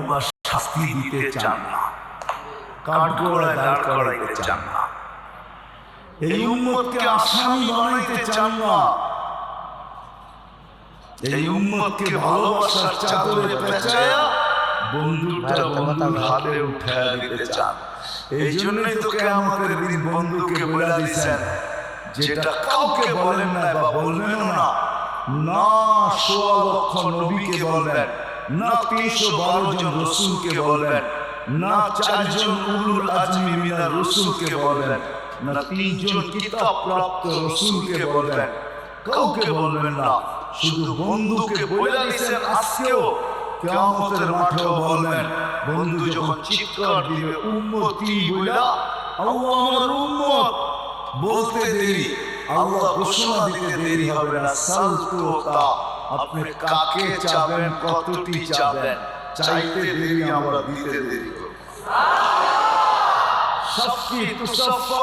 বা শাস্তি দিতে চান না, কাঠগড়ায় দাঁড় করাইতে চান না, এই উম্মতকে আসামি বানাইতে চান না, এই উম্মতকে ভালোবাসার চাদরে পেঁচায়া বন্দুকটা বন্ধুর হাতে উঠায়া দিতে চান। এই জন্যই তো কিয়ামতের দিন বন্ধুকে বলে দিয়েছেন, যেটা কাউকে বলেন না বা বলবেনও না, না ১৬ লক্ষ নবীকে বলবেন, না ৩১২ জন রসুলকে বলবেন, না ৪ জন উলুল আজমি মিনার রসুলকে বলবেন, না ৩ জন কিতাব প্রাপ্ত রসুলকে বলবেন, কাউকে বলবেন না। শুধু বন্ধুকে বলে দিয়েছেন। আজকেও কিয়ামতের মাঠেও বলবেন, বন্ধু যখন চিৎকার দিবে উম্মতি বইলা, আল্লাহ আমার উম্মত বলতে দেরি, আল্লাহ ঘোষণা দিতে দেরি হবে না। সালতুতা, আপনি কাকে চাবেন, কতটি চাবেন, চাইতে দেরি আমরা দিতে দেরি। সাফি তুসাফা।